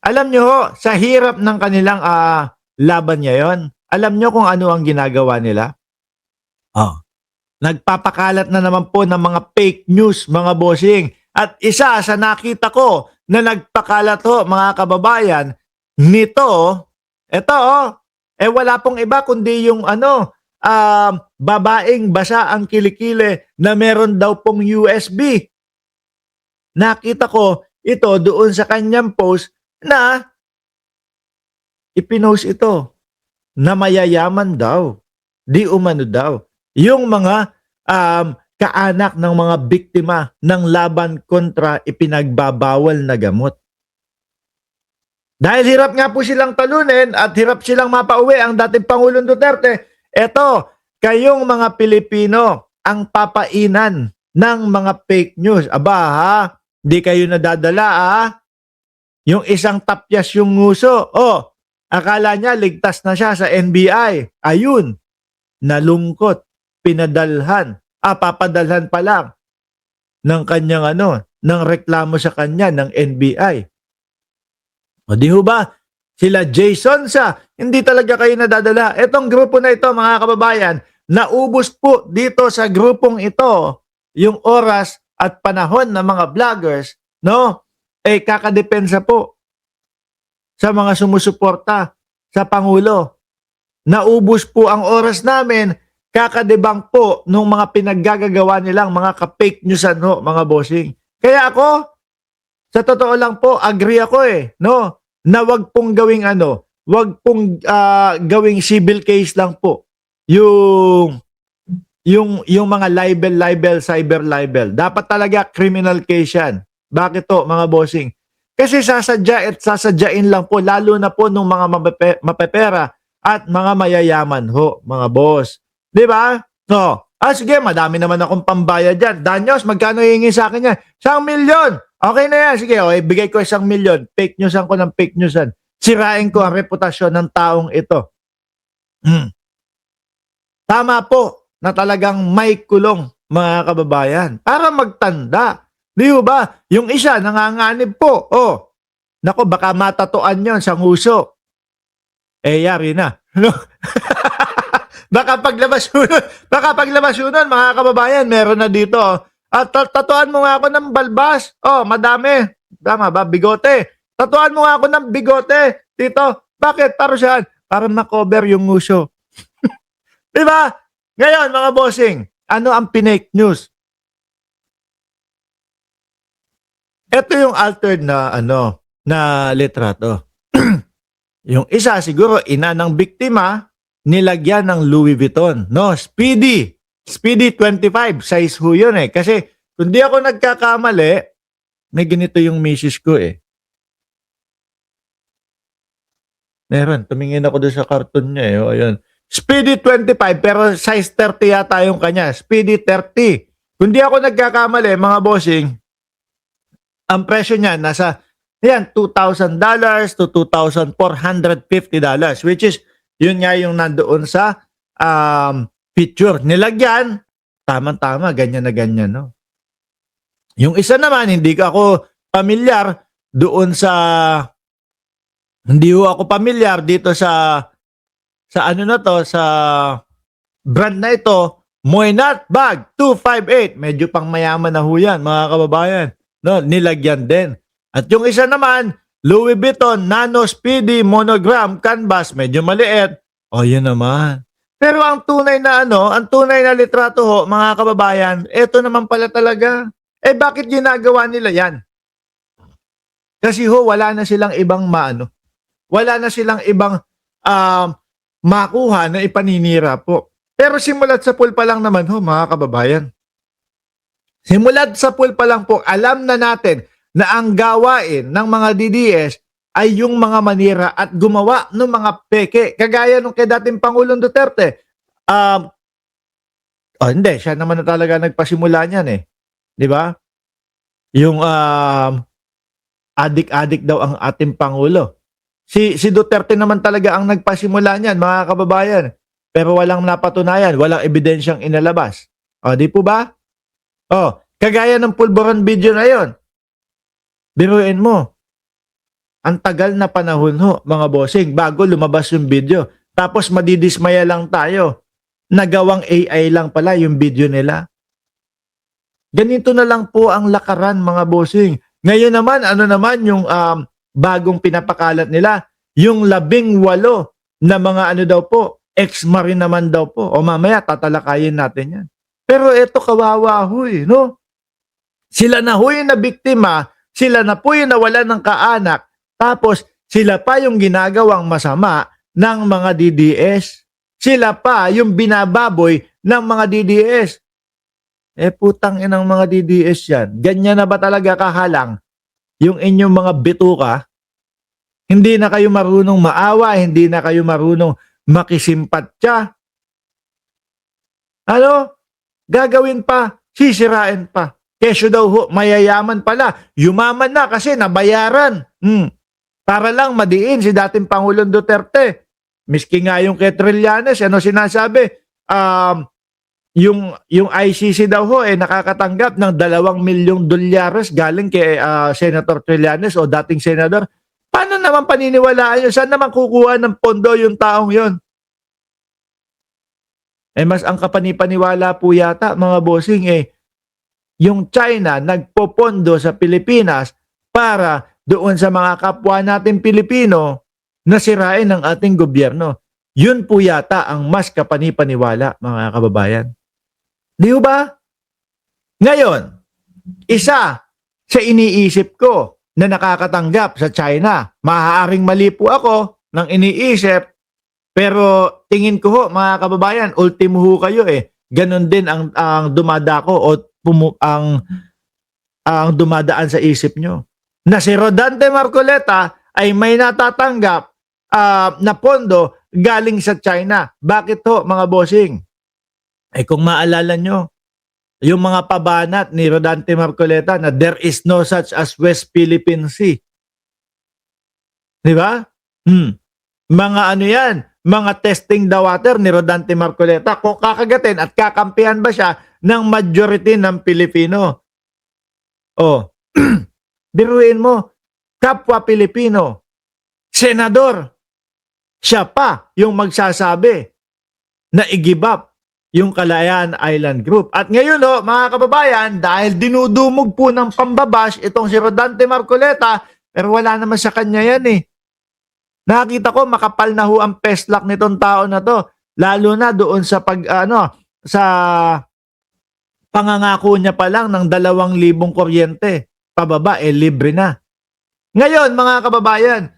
Alam nyo ho, sa hirap ng kanilang laban ngayon, alam nyo kung ano ang ginagawa nila? Oh, nagpapakalat na naman po ng mga fake news, mga bossing. At isa sa nakita ko na nagpakalat ho, mga kababayan, nito, eto wala pong iba kundi yung babaeng basa ang kilikili na meron daw pong USB. Nakita ko ito doon sa kanyang post na ipinost ito na mayayaman daw. Di umano daw. Yung mga kaanak ng mga biktima ng laban kontra ipinagbabawal na gamot. Dahil hirap nga po silang talunin at hirap silang mapauwi ang dating Pangulong Duterte, eto, kayong mga Pilipino ang papainan ng mga fake news. Aba ha, di kayo nadadala Yung isang tapyas yung nguso. Akala niya ligtas na siya sa NBI. Ayun, nalungkot, pinadalhan, papadalhan pa lang ng kanyang ng reklamo sa kanya ng NBI. O di ho ba? Sila Jason hindi talaga kayo nadadala. Etong grupo na ito, mga kababayan, naubos po dito sa grupong ito yung oras at panahon ng mga vloggers, no? Kakadepensa po sa mga sumusuporta sa Pangulo. Naubos po ang oras namin kakadebang po nung mga pinaggagawa nilang mga ka-fake newsan mga bossing. Kaya ako, sa totoo lang po, agree ako no? Na wag pong gawing wag pong gawing civil case lang po. Yung mga libel, cyber libel. Dapat talaga criminal case yan. Bakit to, mga bossing? Kasi sasadya at sasadyain lang po, lalo na po nung mga mapepera at mga mayayaman mga boss. Di ba? No. Sige, madami naman akong pambayad dyan. Danyos, magkano hihingi sa akin yan? 1,000,000. Okay na yan. Sige, bigay ko 1,000,000. Fake newsan ko ng fake newsan. Sirain ko ang reputasyon ng taong ito. Tama po na talagang may kulong, mga kababayan, para magtanda. Di ba? Yung isa, nanganganib po. Nako, baka matatuan yon sa nguso. Yari na. Baka paglabas yun, mga kababayan, meron na dito. At tatuan mo nga ako ng balbas. Madami. Tama ba? Bigote. Tatuan mo nga ako ng bigote. Tito, bakit? Para saan? Para makover yung nguso. Diba? Ngayon, mga bossing, ano ang pinake news? Ito yung altered na na litrato. Yung isa siguro ina ng biktima nilagyan ng Louis Vuitton, no? Speedy 25 size ho yun kasi kung di ako nagkakamali, may ganito yung misis ko Meron, tumingin ako doon sa karton niya ayun. Speedy 25 pero size 30 yata yung kanya. Speedy 30. Kung di ako nagkakamali, mga bossing, ang presyo niya nasa $2,000 to $2,450, which is yun nga yung nandoon sa picture. Nilagyan, tama-tama, ganyan na ganyan, no? Yung isa naman, hindi ako pamilyar doon sa hindi ako pamilyar dito sa sa brand na ito, Moynat Bag 258. Medyo pang mayaman na ho yan, mga kababayan. No, nilagyan din. At yung isa naman, Louis Vuitton Nano Speedy Monogram Canvas, medyo maliit. Yun naman. Pero ang tunay na ang tunay na litrato ho, mga kababayan, eto naman pala talaga. Bakit ginagawa nila yan? Kasi wala na silang ibang wala na silang ibang makuha na ipaninira po. Pero simulat sa pool pa lang naman mga kababayan. Simulat sa pool pa lang po, alam na natin na ang gawain ng mga DDS ay yung mga manira at gumawa ng mga peke. Kagaya nung kay dating Pangulong Duterte. Hindi, siya naman na talaga nagpasimula niyan Di ba? Yung adik-adik daw ang ating Pangulo. Si Duterte naman talaga ang nagpasimula niyan, mga kababayan. Pero walang napatunayan, walang ebidensyang inalabas. Di po ba? Kagaya ng pulburon video na yon. Biruin mo. Ang tagal na panahon ho, mga bossing, bago lumabas yung video. Tapos madidismaya lang tayo. Nagawang AI lang pala yung video nila. Ganito na lang po ang lakaran, mga bossing. Ngayon naman, ano naman yung bagong pinapakalat nila? Yung 18 na mga ano daw po, ex-marine naman daw po. O mamaya, tatalakayin natin yan. Pero eto kawawa ho no? Sila na ho yung na biktima, sila na po yung nawalan ng kaanak, tapos sila pa yung ginagawang masama ng mga DDS. Sila pa yung binababoy ng mga DDS. Putang inang mga DDS yan. Ganyan na ba talaga kahalang yung inyong mga bituka? Hindi na kayo marunong maawa, hindi na kayo marunong makisimpatya. Ano? Gagawin pa, sisirain pa. Kesyo daw ho, mayayaman pala. Yumaman na kasi nabayaran. Para lang madiin si dating Pangulong Duterte. Miski nga yung kay Trillanes, ano sinasabi? Yung ICC daw ho nakakatanggap ng $2 milyong galing kay Senator Trillanes o dating senador. Paano naman paniniwalaan yun? Saan naman kukuha ng pondo yung taong yun? Mas ang kapanipaniwala po yata, mga bossing, yung China nagpopondo sa Pilipinas para doon sa mga kapwa natin Pilipino na sirain ng ating gobyerno. Yun po yata ang mas kapanipaniwala, mga kababayan. Di ba? Ngayon, isa sa iniisip ko na nakakatanggap sa China, maaaring mali po ako ng iniisip, pero tingin ko ho, mga kababayan, ultimo ho kayo Ganon din ang dumadako o ang dumadaan sa isip nyo. Na si Rodante Marcoleta ay may natatanggap na pondo galing sa China. Bakit ho, mga bossing? Kung maalala nyo, yung mga pabanat ni Rodante Marcoleta na there is no such as West Philippine Sea. Di ba? Mga ano yan, mga testing the water ni Rodante Marcoleta. Kung kakagatin at kakampihan ba siya ng majority ng Pilipino. Biruin mo, kapwa Pilipino, senador, siya pa yung magsasabi na i-give up yung Kalayaan Island Group. At ngayon mga kababayan, dahil dinudumog po ng pambabash itong si Rodante Marcoleta, pero wala naman sa kanya yan Nakita ko makapal na ho ang peslak nitong tao na to, lalo na doon sa sa pangangako niya pa lang ng 2,000 kuryente. Pababa libre na. Ngayon, mga kababayan,